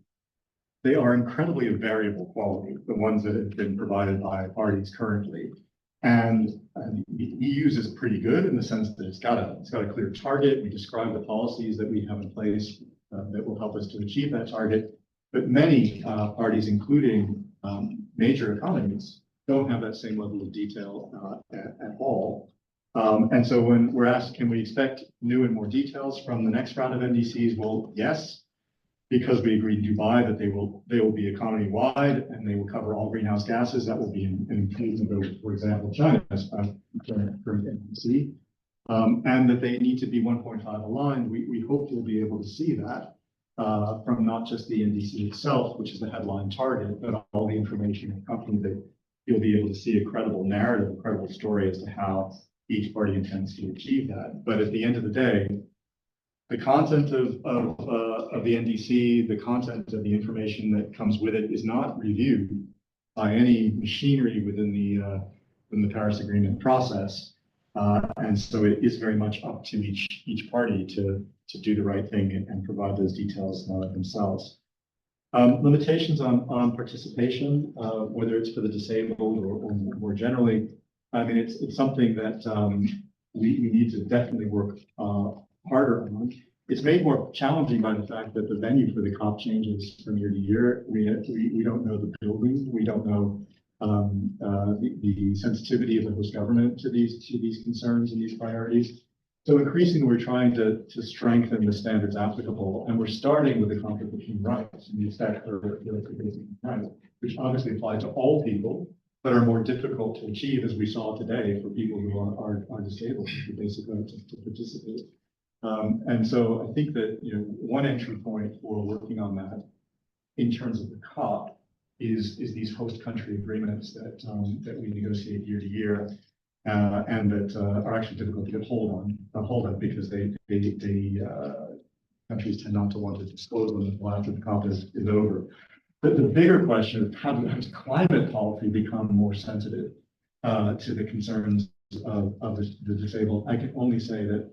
Speaker 2: they are incredibly of variable quality, the ones that have been provided by parties currently. And the EU's is pretty good in the sense that it's got a clear target. We describe the policies that we have in place that will help us to achieve that target. But many parties, including major economies, don't have that same level of detail at all. And so when we're asked, can we expect new and more details from the next round of NDCs? Well, yes, because we agreed in Dubai that they will be economy-wide and they will cover all greenhouse gases. That will be an improvement over, for example, China's current NDC, and that they need to be 1.5 aligned. We hope we'll be able to see that from not just the NDC itself, which is the headline target, but all the information accompanied that you'll be able to see a credible narrative, a credible story as to how each party intends to achieve that. But at the end of the day, the content of the NDC, the content of the information that comes with it is not reviewed by any machinery within the Paris Agreement process. And so it is very much up to each party to do the right thing and provide those details themselves. Limitations on participation, whether it's for the disabled or more generally, I mean, it's something that we need to definitely work harder on. It's made more challenging by the fact that the venue for the COP changes from year to year. We don't know the building. We don't know the sensitivity of the host government to these concerns and these priorities. So increasingly, we're trying to strengthen the standards applicable, and we're starting with the concept of human rights and the respect for basic rights, which obviously apply to all people, but are more difficult to achieve, as we saw today, for people who are disabled, the basic right to participate. And so I think that one entry point for working on that in terms of the COP is these host country agreements that we negotiate year to year, and that are actually difficult to get hold of because countries tend not to want to disclose them until after the COP is over. But the bigger question is how does climate policy become more sensitive to the concerns of the disabled? I can only say that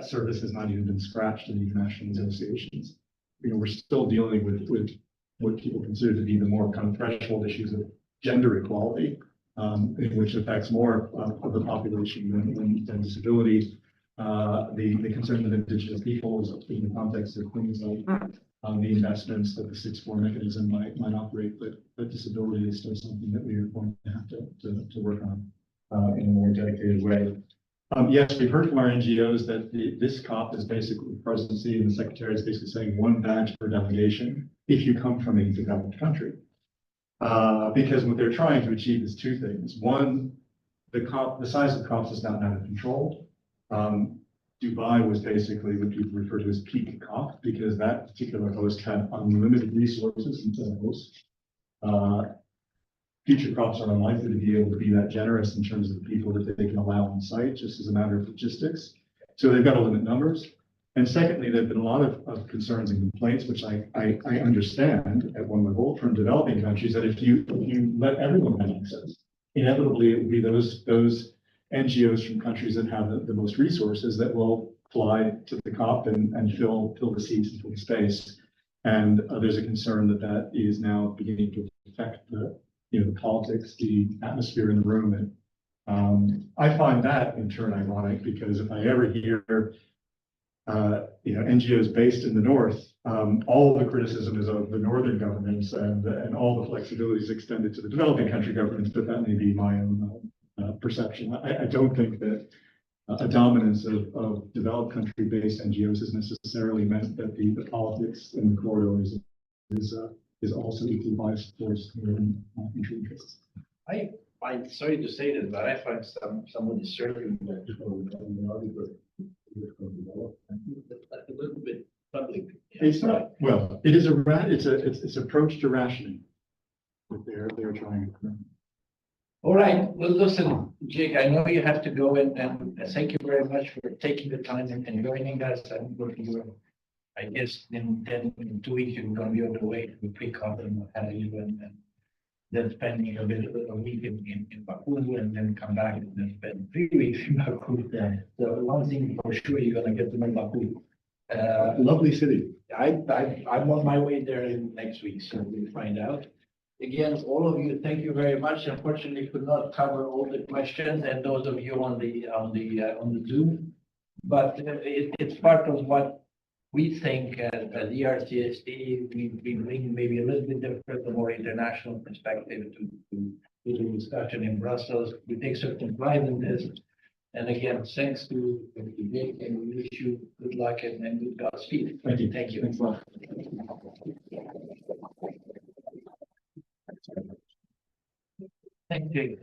Speaker 2: service has not even been scratched in the international negotiations. We're still dealing with what people consider to be the more kind of threshold issues of gender equality, which affects more of the population than disability. The concern of indigenous peoples in the context of things like the investments that the 6-4 mechanism might operate, but disability is still something that we are going to have to work on in a more dedicated way. Yes, we've heard from our NGOs that this COP is basically the presidency, and the secretary is basically saying one badge per delegation if you come from a developed country. Because what they're trying to achieve is two things. One, the size of the COPs is not out of control. Dubai was basically what people refer to as peak COP because that particular host had unlimited resources instead of hosts. Future COPs are unlikely to be able to be that generous in terms of the people that they can allow on site, just as a matter of logistics. So they've got to limit numbers. And secondly, there have been a lot of concerns and complaints, which I understand at one level from developing countries, that if you let everyone have access, inevitably it will be those NGOs from countries that have the most resources that will fly to the COP and fill the seats and fill the space. And there's a concern that is now beginning to affect the politics, the atmosphere in the room. And I find that in turn ironic because if I ever hear NGOs based in the north, all the criticism is of the northern governments and all the flexibilities extended to the developing country governments, but that may be my own perception. I don't think that a dominance of developed country-based NGOs has necessarily meant that the politics in the corridors is also equally biased towards northern country interests.
Speaker 1: I'm sorry to say this, but I find somewhat disturbing that a little bit public.
Speaker 2: It's not, well, it is it's approach to rationing that they're trying to.
Speaker 1: All right, well, listen, Jake, I know you have to go and thank you very much for taking the time and joining us. And I guess in 2 weeks, you're going to be on the way to pre-COP and what have you, and then spending a week in Baku and then come back and then spend 3 weeks in Baku.
Speaker 2: Yeah.
Speaker 1: So one thing for sure, you're going to get to know Baku.
Speaker 2: Lovely city.
Speaker 1: I'm on my way there next week, so we'll find out. Again, all of you, thank you very much. Unfortunately, could not cover all the questions, and those of you on the Zoom, but it's part of what we think as ERCST. We bring maybe a little bit different, a more international perspective to the discussion in Brussels. We take certain pride in this. And again, thanks to Jake, and we wish you good luck and good Godspeed.
Speaker 2: Thank you.
Speaker 1: Thank you.
Speaker 2: Thanks a lot.
Speaker 1: Thank you.